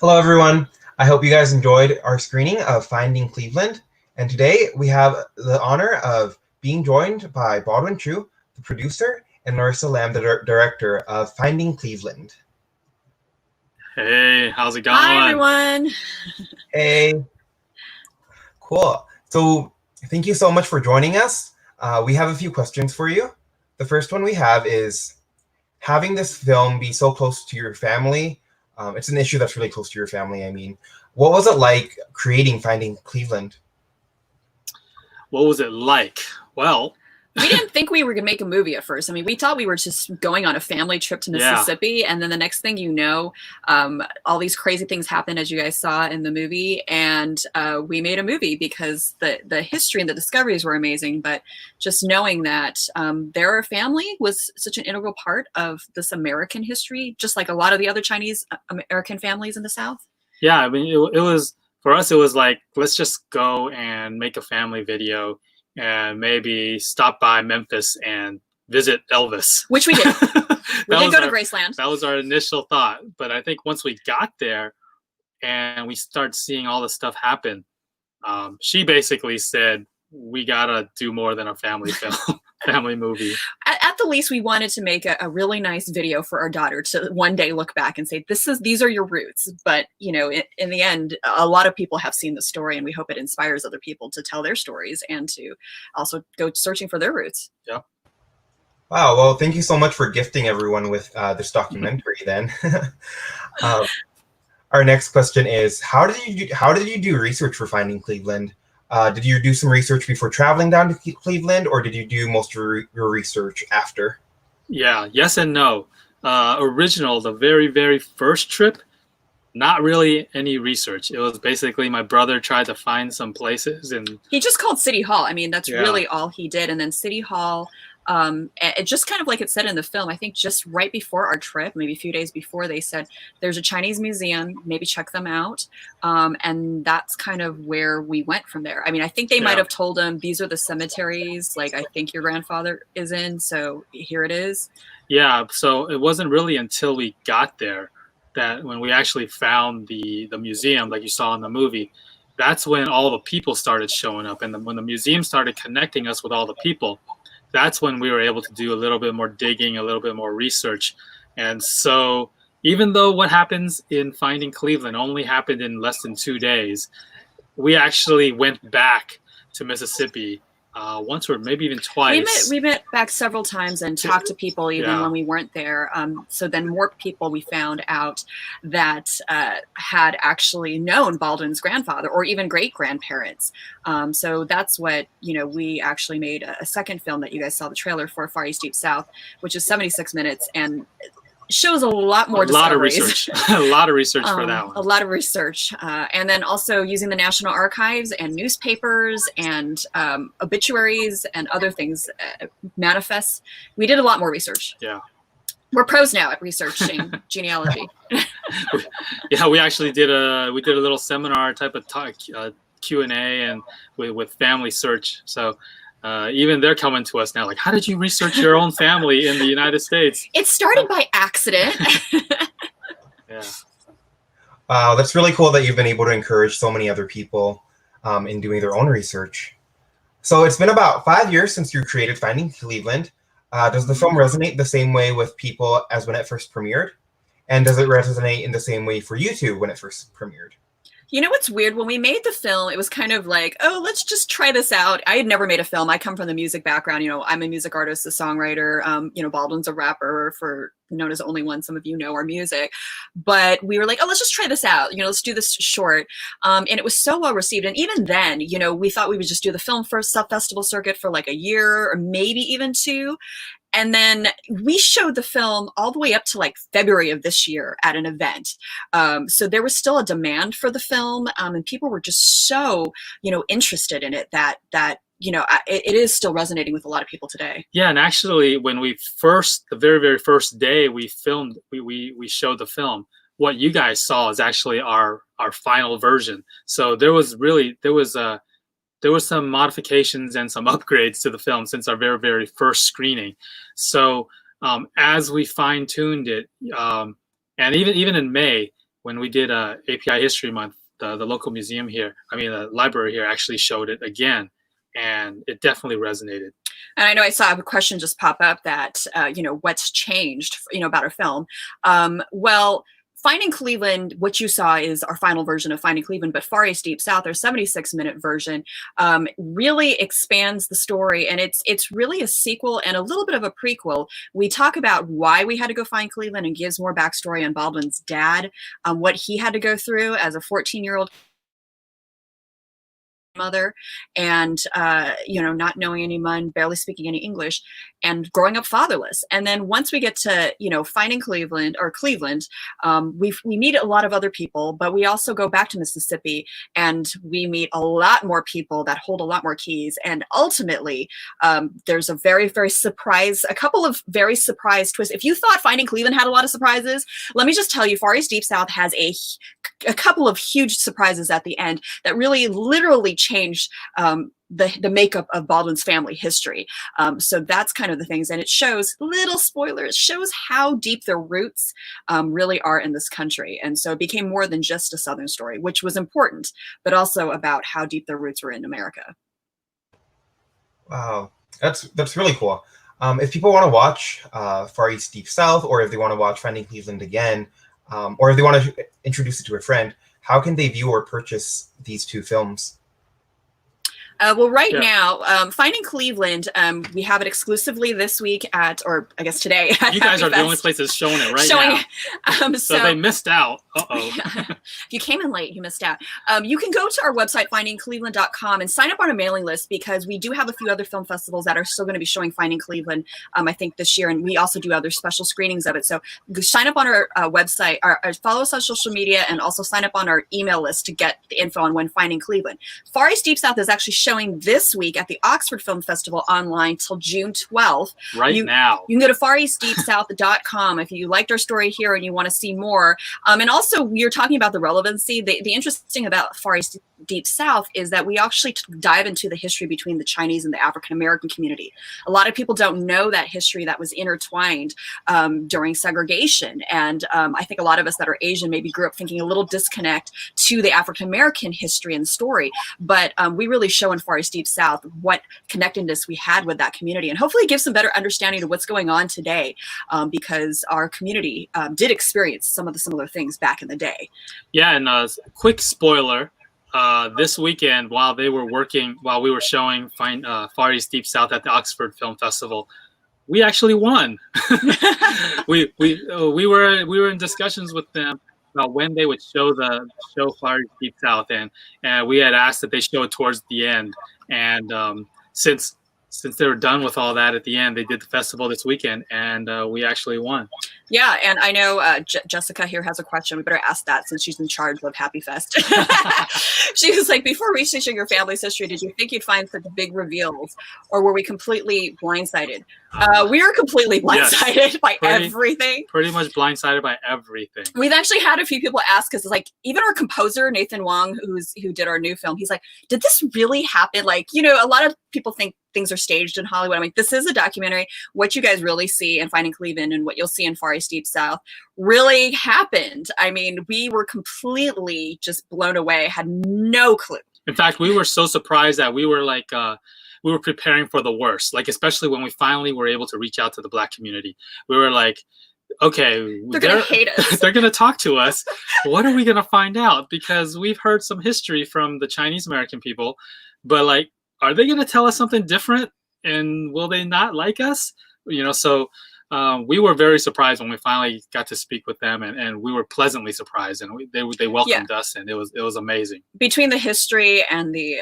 Hello, everyone. I hope you guys enjoyed our screening of Finding Cleveland. And today we have the honor of being joined by Baldwin Chiu, the producer, and Larissa Lam, the director of Finding Cleveland. Hey, how's it going? Hi, everyone. Hey. Cool. So thank you so much for joining us. We have a few questions for you. The first one we have is, having this film be so close to your family, it's an issue that's really close to your family, I mean. What was it like creating Finding Cleveland? What was it like? Well, We didn't think we were going to make a movie at first. I mean, we thought we were just going on a family trip to Mississippi. And then the next thing you know, all these crazy things happened, as you guys saw in the movie. And we made a movie because the history and the discoveries were amazing. But just knowing that their family was such an integral part of this American history, just like a lot of the other Chinese American families in the South. Yeah, I mean, it was, for us, it was like, let's just go and make a family video and maybe stop by Memphis and visit Elvis. Which we did. We did go to Graceland. That was our initial thought. But I think once we got there and we started seeing all this stuff happen, she basically said, we gotta do more than a family film, family movie. At the least, we wanted to make a really nice video for our daughter to one day look back and say, these are your roots. But, you know, in the end, a lot of people have seen the story, and we hope it inspires other people to tell their stories and to also go searching for their roots. Yeah. Wow, well, thank you so much for gifting everyone with this documentary then. Our next question is, how did you do research for Finding Cleveland? Did you do some research before traveling down to Cleveland, or did you do most of your research after? Yeah, yes and no. The very, very first trip, not really any research. It was basically my brother tried to find some places, and he just called City Hall. I mean, that's really all he did. And then City Hall, it just kind of like it said in the film, I think just right before our trip, maybe a few days before, they said there's a Chinese museum, maybe check them out. And that's kind of where we went from there. I mean, I think they might have told him, these are the cemeteries, like I think your grandfather is in, so here it is. Yeah, so it wasn't really until we got there that when we actually found the museum, like you saw in the movie, that's when all the people started showing up. And when the museum started connecting us with all the people, that's when we were able to do a little bit more digging, a little bit more research. And so even though what happens in Finding Cleveland only happened in less than 2 days, we actually went back to Mississippi once or maybe even twice. We met back several times and talked to people even when we weren't there. So then more people we found out that had actually known Baldwin's grandfather or even great-grandparents. So that's what, we actually made a second film that you guys saw the trailer for, Far East Deep South, which is 76 minutes and shows a lot more discoveries. A lot of research. A lot of research for that one. A lot of research. And then also using the National Archives and newspapers and obituaries and other things, manifests. We did a lot more research. Yeah. We're pros now at researching genealogy. Yeah, we actually did a little seminar type of talk, Q&A and with Family Search. So even they're coming to us now like, how did you research your own family in the United States? It started by accident. Yeah. Wow, that's really cool that you've been able to encourage so many other people in doing their own research. So it's been about 5 years since you created Finding Cleveland. Does the film resonate the same way with people as when it first premiered? And does it resonate in the same way for you two when it first premiered? You know what's weird? When we made the film, it was kind of like, oh, let's just try this out. I had never made a film. I come from the music background. I'm a music artist, a songwriter. Baldwin's a rapper, known as Only One. Some of you know our music. But we were like, oh, let's just try this out. Let's do this short. And it was so well received. And even then, we thought we would just do the film for a festival circuit for like a year or maybe even 2. And then we showed the film all the way up to like February of this year at an event. So there was still a demand for the film, and people were just so, interested in it that it is still resonating with a lot of people today. Yeah, and actually, when the very, very first day we filmed, we showed the film. What you guys saw is actually our final version. So there was some modifications and some upgrades to the film since our very, very first screening. So as we fine-tuned it, and even in May, when we did API History Month, the local museum here, the library here actually showed it again, and it definitely resonated. And I know I saw a question just pop up that, what's changed, about our film. Well, Finding Cleveland, what you saw is our final version of Finding Cleveland, but Far East Deep South, our 76-minute version, really expands the story, and it's really a sequel and a little bit of a prequel. We talk about why we had to go find Cleveland and gives more backstory on Baldwin's dad, what he had to go through as a 14-year-old mother, and not knowing anyone, barely speaking any English, and growing up fatherless. And then once we get to Finding Cleveland, we meet a lot of other people, but we also go back to Mississippi and we meet a lot more people that hold a lot more keys. And ultimately, there's a couple of very surprise twists. If you thought Finding Cleveland had a lot of surprises, let me just tell you, Far East Deep South has a couple of huge surprises at the end that really literally changed the makeup of Baldwin's family history. So that's kind of the things, and it shows, little spoiler, it shows how deep their roots really are in this country. And so it became more than just a Southern story, which was important, but also about how deep their roots were in America. Wow, that's really cool. If people want to watch Far East Deep South, or if they want to watch Finding Cleveland again, or if they want to introduce it to a friend, how can they view or purchase these two films? Well, right now, Finding Cleveland, we have it exclusively this week or I guess today. You guys are the only places showing it right now. So they missed out. Uh-oh. Yeah. If you came in late, you missed out. You can go to our website, findingcleveland.com, and sign up on a mailing list, because we do have a few other film festivals that are still going to be showing Finding Cleveland, I think, this year. And we also do other special screenings of it. So sign up on our website, or follow us on social media, and also sign up on our email list to get the info on when Finding Cleveland. Far East Deep South is actually showing this week at the Oxford Film Festival online till June 12th. Now. You can go to fareastdeepsouth.com if you liked our story here and you want to see more. And also, we are talking about the relevancy. The interesting about Far East Deep South is that we actually dive into the history between the Chinese and the African American community. A lot of people don't know that history that was intertwined during segregation. And I think a lot of us that are Asian maybe grew up thinking a little disconnect to the African American history and story. But we really show in Far East Deep South what connectedness we had with that community, and hopefully give some better understanding of what's going on today, because our community did experience some of the similar things back in the day. Yeah, and quick spoiler, this weekend while we were showing Far East Deep South at the Oxford Film Festival, we actually won. we were in discussions with them about when they would show Far East Deep South, and we had asked that they show it towards the end. And since they were done with all that at the end, they did the festival this weekend, and we actually won. Yeah, and I know Jessica here has a question. We better ask that since she's in charge of Happy Fest. She was like, before researching your family's history, did you think you'd find such big reveals, or were we completely blindsided? We are completely blindsided by everything. Pretty much blindsided by everything. We've actually had a few people ask us, like, even our composer, Nathan Wong, who did our new film, he's like, did this really happen? Like, a lot of people think things are staged in Hollywood. I mean, this is a documentary. What you guys really see in Finding Cleveland and what you'll see in Far East Deep South really happened. I mean, we were completely just blown away, had no clue. In fact, we were so surprised that we were like, we were preparing for the worst, like, especially when we finally were able to reach out to the Black community. We were like, okay, they're going to hate us. They're going to talk to us. What are we going to find out? Because we've heard some history from the Chinese American people, but like, are they going to tell us something different? And will they not like us? So we were very surprised when we finally got to speak with them, and we were pleasantly surprised, and they welcomed us, and it was amazing. Between the history and the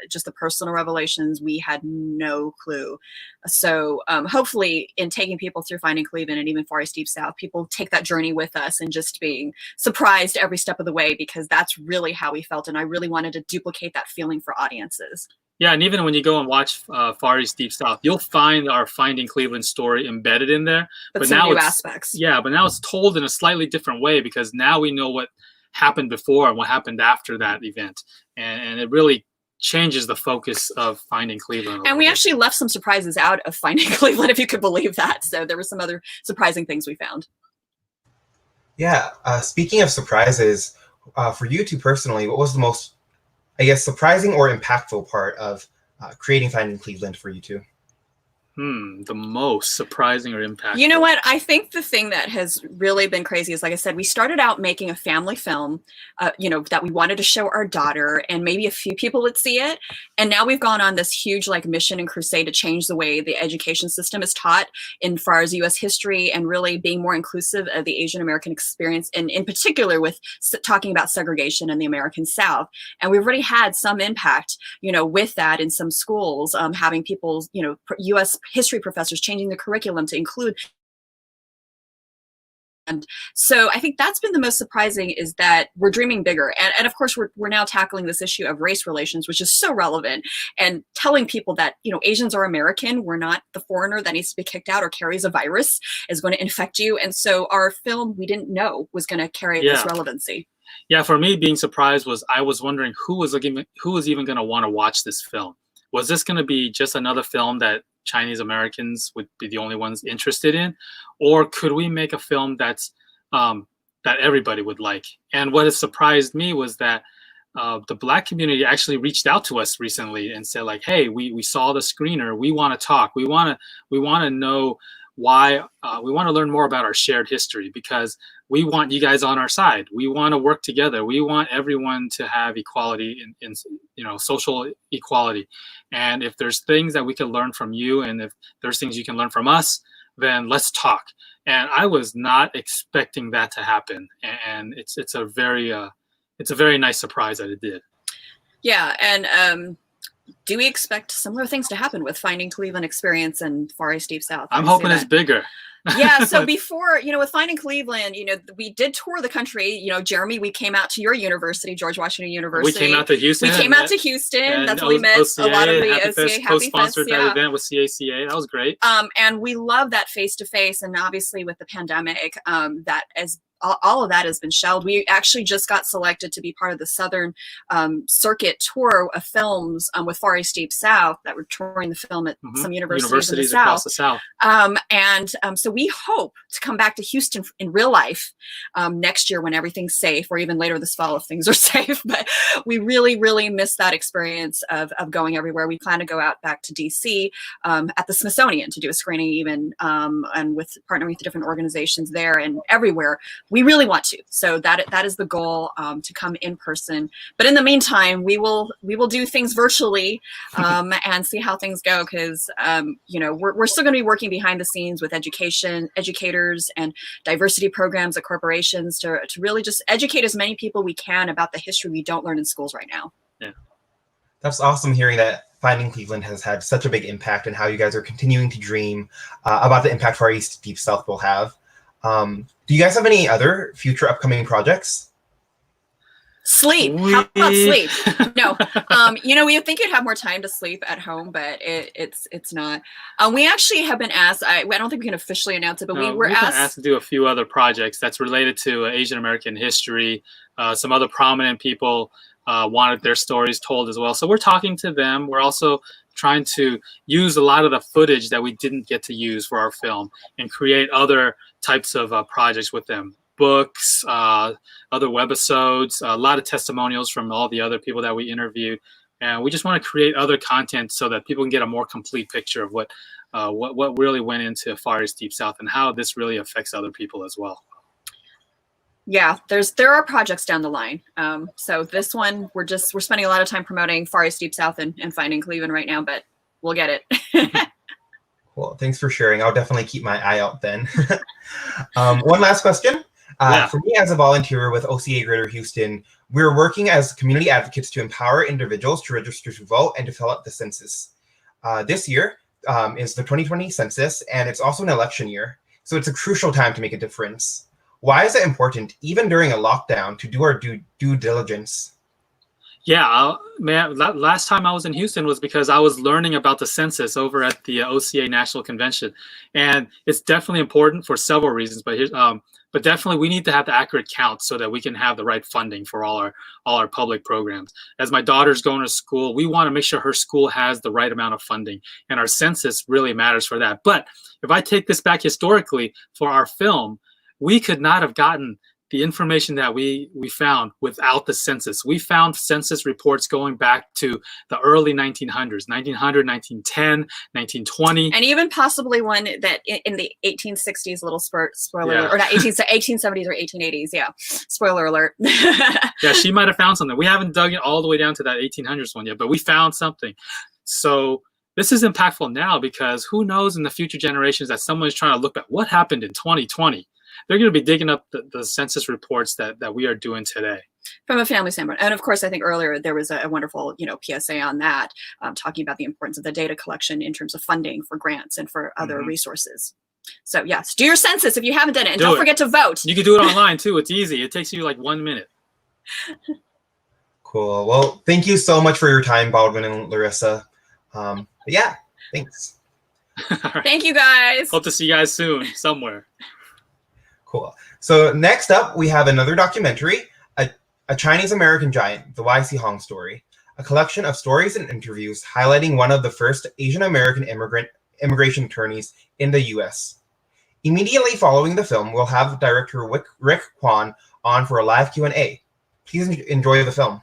just the personal revelations, we had no clue. So hopefully, in taking people through Finding Cleveland and even Far East Deep South, people take that journey with us and just being surprised every step of the way, because that's really how we felt, and I really wanted to duplicate that feeling for audiences. Yeah, and even when you go and watch Far East Deep South, you'll find our Finding Cleveland story embedded in there. But now new aspects. Yeah, but now it's told in a slightly different way, because now we know what happened before and what happened after that event. And it really changes the focus of Finding Cleveland. And we actually left some surprises out of Finding Cleveland, if you could believe that. So there were some other surprising things we found. Yeah. Speaking of surprises, for you two personally, what was the most, I guess, surprising or impactful part of creating Finding Cleveland for you two? The most surprising or impactful. You know what? I think the thing that has really been crazy is, like I said, we started out making a family film, that we wanted to show our daughter, and maybe a few people would see it. And now we've gone on this huge mission and crusade to change the way the education system is taught in far as U.S. history, and really being more inclusive of the Asian American experience, and in particular with talking about segregation in the American South. And we've already had some impact, with that in some schools, having people, U.S. history professors changing the curriculum to include. And so I think that's been the most surprising, is that we're dreaming bigger. And of course, we're now tackling this issue of race relations, which is so relevant, and telling people that, Asians are American. We're not the foreigner that needs to be kicked out or carries a virus, is going to infect you. And so our film, we didn't know was going to carry this relevancy. Yeah, for me, being surprised was, I was wondering who was even going to want to watch this film. Was this going to be just another film that Chinese Americans would be the only ones interested in, or could we make a film that's that everybody would like? And what has surprised me was that the Black community actually reached out to us recently and said, like, "Hey, we saw the screener. We want to talk. We want to know why. We want to learn more about our shared history, because we want you guys on our side. We want to work together. We want everyone to have equality in social equality. And if there's things that we can learn from you, and if there's things you can learn from us, then let's talk." And I was not expecting that to happen. And it's a very nice surprise that it did. Yeah, and do we expect similar things to happen with Finding Cleveland Experience and Far East Deep South? I'm hoping it's bigger. Yeah, so before, with Finding Cleveland, we did tour the country. Jeremy, we came out to your university, George Washington University. We came out to Houston. That's where we met a lot of the OCA Happy co-sponsored that event with CACA. That was great. And we love that face-to-face, and obviously with the pandemic, that as all of that has been shelved. We actually just got selected to be part of the Southern Circuit tour of films with Far East Deep South, that were touring the film at some universities across the South. So we hope to come back to Houston in real life next year when everything's safe, or even later this fall if things are safe. But we really, really miss that experience of going everywhere. We plan to go out back to DC at the Smithsonian to do a screening even, and with partnering with different organizations there and everywhere. We really want to. So that is the goal, to come in person. But in the meantime, we will do things virtually and see how things go, because we're still going to be working behind the scenes with educators and diversity programs at corporations to really just educate as many people we can about the history we don't learn in schools right now. Yeah. That's awesome hearing that Finding Cleveland has had such a big impact, and how you guys are continuing to dream about the impact Far East Deep South will have. Do you guys have any other future upcoming projects? Sleep. How about sleep? No. We would think you'd have more time to sleep at home, but it's not. We actually have been asked. I don't think we can officially announce it, but we were asked to do a few other projects that's related to Asian American history. Some other prominent people wanted their stories told as well. So we're talking to them. We're also trying to use a lot of the footage that we didn't get to use for our film and create other types of projects with them. Books, other webisodes, a lot of testimonials from all the other people that we interviewed. And we just want to create other content so that people can get a more complete picture of what really went into Far East Deep South and how this really affects other people as well. Yeah, there are projects down the line. So this one, we're spending a lot of time promoting Far East Deep South and Finding Cleveland right now, but we'll get it. Well, thanks for sharing. I'll definitely keep my eye out then. One last question. For me, as a volunteer with OCA Greater Houston, we're working as community advocates to empower individuals to register to vote and to fill out the census. This year is the 2020 census, and it's also an election year, so it's a crucial time to make a difference. Why is it important, even during a lockdown, to do our due diligence? Yeah, man, last time I was in Houston was because I was learning about the census over at the OCA National Convention. And it's definitely important for several reasons, but definitely we need to have the accurate count so that we can have the right funding for all our public programs. As my daughter's going to school, we want to make sure her school has the right amount of funding, and our census really matters for that. But if I take this back historically for our film, we could not have gotten the information that we found without the census. We found census reports going back to the early 1900s, 1900, 1910, 1920. And even possibly one that in the 1860s, little spoiler alert, or not 1870s or 1880s. Yeah, spoiler alert. Yeah, she might have found something. We haven't dug it all the way down to that 1800s one yet, but we found something. So this is impactful now because who knows in the future generations that someone is trying to look at what happened in 2020. They're going to be digging up the census reports that we are doing today. From a family standpoint. And of course, I think earlier there was a wonderful, PSA on that, talking about the importance of the data collection in terms of funding for grants and for other resources. So yes, do your census if you haven't done it. And don't forget to vote. You can do it online too. It's easy. It takes you like 1 minute. Cool. Well, thank you so much for your time, Baldwin and Larissa. Yeah, thanks. Right. Thank you, guys. Hope to see you guys soon somewhere. Cool. So next up, we have another documentary, A Chinese-American Giant, the Y.C. Hong Story, a collection of stories and interviews highlighting one of the first Asian-American immigration attorneys in the U.S. Immediately following the film, we'll have director Rick Kwan on for a live Q&A. Please enjoy the film.